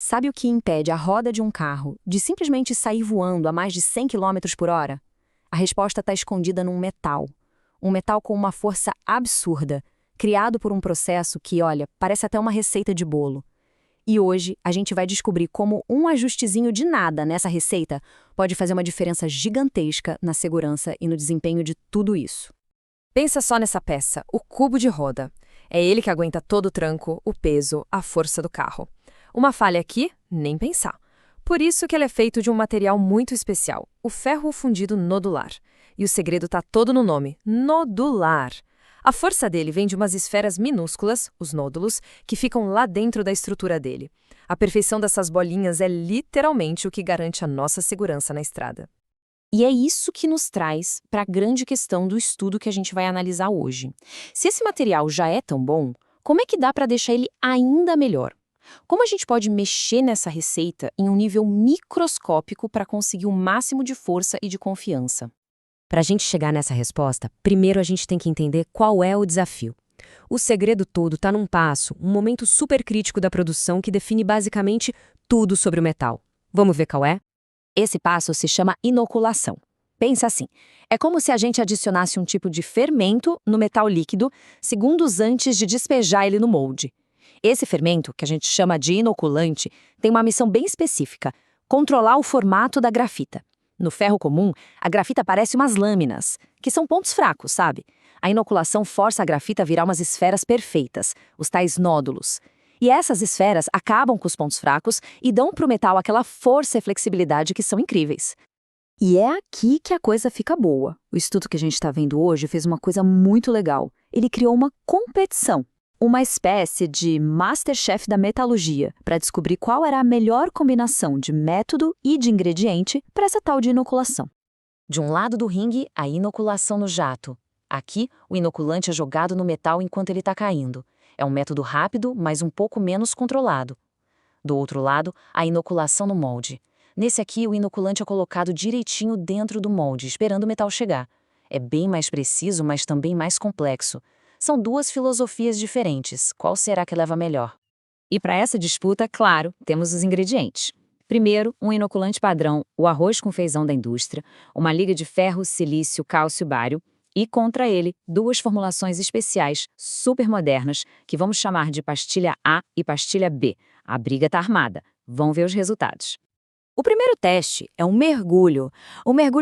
Sabe o que impede a roda de um carro de simplesmente sair voando a mais de 100 quilômetros por hora? A resposta está escondida num metal. Um metal com uma força absurda, criado por um processo que, olha, parece até uma receita de bolo. E hoje a gente vai descobrir como um ajustezinho de nada nessa receita pode fazer uma diferença gigantesca na segurança e no desempenho de tudo isso. Pensa só nessa peça, o cubo de roda. É ele que aguenta todo o tranco, o peso, a força do carro. Uma falha aqui, nem pensar. Por isso que ele é feito de um material muito especial, o ferro fundido nodular. E o segredo está todo no nome, nodular. A força dele vem de umas esferas minúsculas, os nódulos, que ficam lá dentro da estrutura dele. A perfeição dessas bolinhas é literalmente o que garante a nossa segurança na estrada. E é isso que nos traz para a grande questão do estudo que a gente vai analisar hoje. Se esse material já é tão bom, como é que dá para deixar ele ainda melhor? Como a gente pode mexer nessa receita em um nível microscópico para conseguir o máximo de força e de confiança? Para a gente chegar nessa resposta, primeiro a gente tem que entender qual é o desafio. O segredo todo está num passo, um momento super crítico da produção que define basicamente tudo sobre o metal. Vamos ver qual é? Esse passo se chama inoculação. Pensa assim, é como se a gente adicionasse um tipo de fermento no metal líquido segundos antes de despejar ele no molde. Esse fermento, que a gente chama de inoculante, tem uma missão bem específica: controlar o formato da grafita. No ferro comum, a grafita parece umas lâminas, que são pontos fracos, sabe? A inoculação força a grafita a virar umas esferas perfeitas, os tais nódulos. E essas esferas acabam com os pontos fracos e dão para o metal aquela força e flexibilidade que são incríveis. E é aqui que a coisa fica boa. O estudo que a gente está vendo hoje fez uma coisa muito legal. Ele criou uma competição, uma espécie de MasterChef da metalurgia, para descobrir qual era a melhor combinação de método e de ingrediente para essa tal de inoculação. De um lado do ringue, a inoculação no jato. Aqui, o inoculante é jogado no metal enquanto ele está caindo. É um método rápido, mas um pouco menos controlado. Do outro lado, a inoculação no molde. Nesse aqui, o inoculante é colocado direitinho dentro do molde, esperando o metal chegar. É bem mais preciso, mas também mais complexo. São duas filosofias diferentes. Qual será que leva melhor? E para essa disputa, claro, temos os ingredientes. Primeiro, um inoculante padrão, o arroz com feijão da indústria, uma liga de ferro, silício, cálcio, bário, e contra ele, duas formulações especiais, super modernas, que vamos chamar de pastilha A e pastilha B. A briga está armada. Vamos ver os resultados. O primeiro teste é um mergulho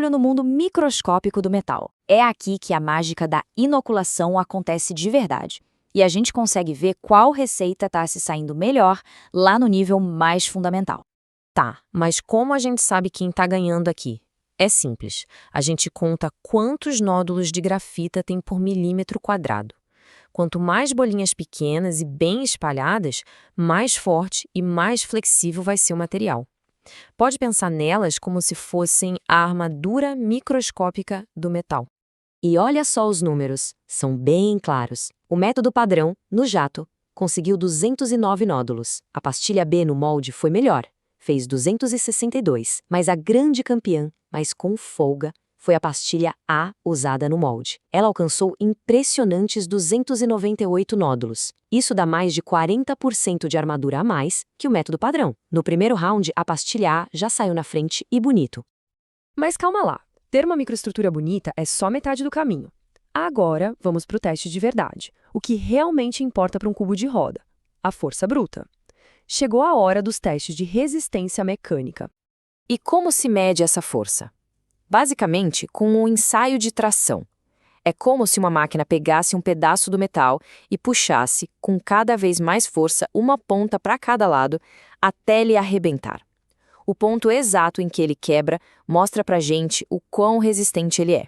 no mundo microscópico do metal. É aqui que a mágica da inoculação acontece de verdade. E a gente consegue ver qual receita está se saindo melhor lá no nível mais fundamental. Tá, mas como a gente sabe quem está ganhando aqui? É simples. A gente conta quantos nódulos de grafita tem por milímetro quadrado. Quanto mais bolinhas pequenas e bem espalhadas, mais forte e mais flexível vai ser o material. Pode pensar nelas como se fossem a armadura microscópica do metal. E olha só os números, são bem claros. O método padrão, no jato, conseguiu 209 nódulos. A pastilha B no molde foi melhor, fez 262. Mas a grande campeã, mas com folga, foi a pastilha A usada no molde. Ela alcançou impressionantes 298 nódulos. Isso dá mais de 40% de armadura a mais que o método padrão. No primeiro round, a pastilha A já saiu na frente e bonito. Mas calma lá, ter uma microestrutura bonita é só metade do caminho. Agora, vamos para o teste de verdade. O que realmente importa para um cubo de roda: a força bruta. Chegou a hora dos testes de resistência mecânica. E como se mede essa força? Basicamente, com um ensaio de tração. É como se uma máquina pegasse um pedaço do metal e puxasse, com cada vez mais força, uma ponta para cada lado, até ele arrebentar. O ponto exato em que ele quebra mostra pra gente o quão resistente ele é.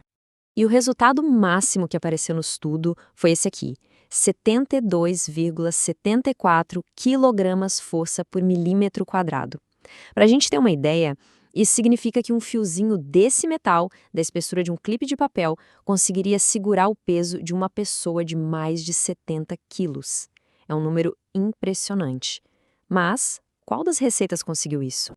E o resultado máximo que apareceu no estudo foi esse aqui: 72,74 kg força por milímetro quadrado. Para a gente ter uma ideia, isso significa que um fiozinho desse metal, da espessura de um clipe de papel, conseguiria segurar o peso de uma pessoa de mais de 70 quilos. É um número impressionante. Mas qual das receitas conseguiu isso?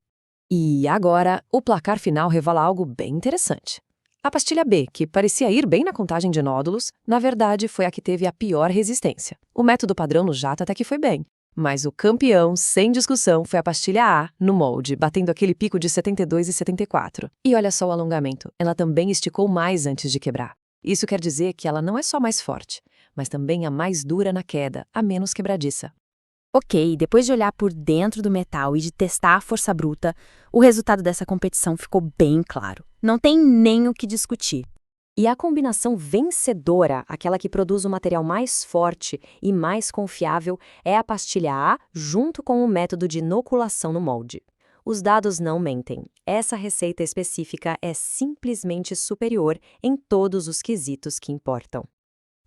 E agora, o placar final revela algo bem interessante. A pastilha B, que parecia ir bem na contagem de nódulos, na verdade foi a que teve a pior resistência. O método padrão no jato até que foi bem. Mas o campeão, sem discussão, foi a pastilha A, no molde, batendo aquele pico de 72 e 74. E olha só o alongamento, ela também esticou mais antes de quebrar. Isso quer dizer que ela não é só mais forte, mas também a mais dura na queda, a menos quebradiça. Ok, depois de olhar por dentro do metal e de testar a força bruta, o resultado dessa competição ficou bem claro. Não tem nem o que discutir. E a combinação vencedora, aquela que produz o material mais forte e mais confiável, é a pastilha A junto com o método de inoculação no molde. Os dados não mentem. Essa receita específica é simplesmente superior em todos os quesitos que importam.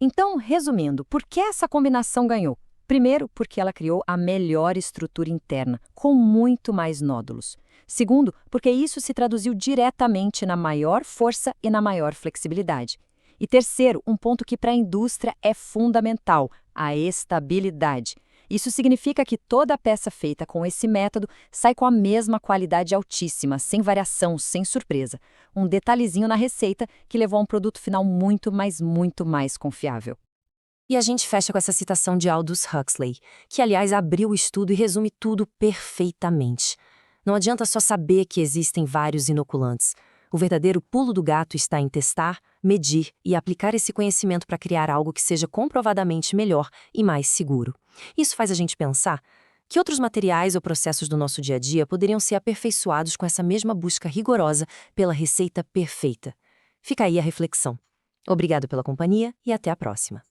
Então, resumindo, por que essa combinação ganhou? Primeiro, porque ela criou a melhor estrutura interna, com muito mais nódulos. Segundo, porque isso se traduziu diretamente na maior força e na maior flexibilidade. E terceiro, um ponto que para a indústria é fundamental, a estabilidade. Isso significa que toda peça feita com esse método sai com a mesma qualidade altíssima, sem variação, sem surpresa. Um detalhezinho na receita que levou a um produto final muito mais confiável. E a gente fecha com essa citação de Aldous Huxley, que aliás abriu o estudo e resume tudo perfeitamente. Não adianta só saber que existem vários inoculantes. O verdadeiro pulo do gato está em testar, medir e aplicar esse conhecimento para criar algo que seja comprovadamente melhor e mais seguro. Isso faz a gente pensar que outros materiais ou processos do nosso dia a dia poderiam ser aperfeiçoados com essa mesma busca rigorosa pela receita perfeita. Fica aí a reflexão. Obrigado pela companhia e até a próxima.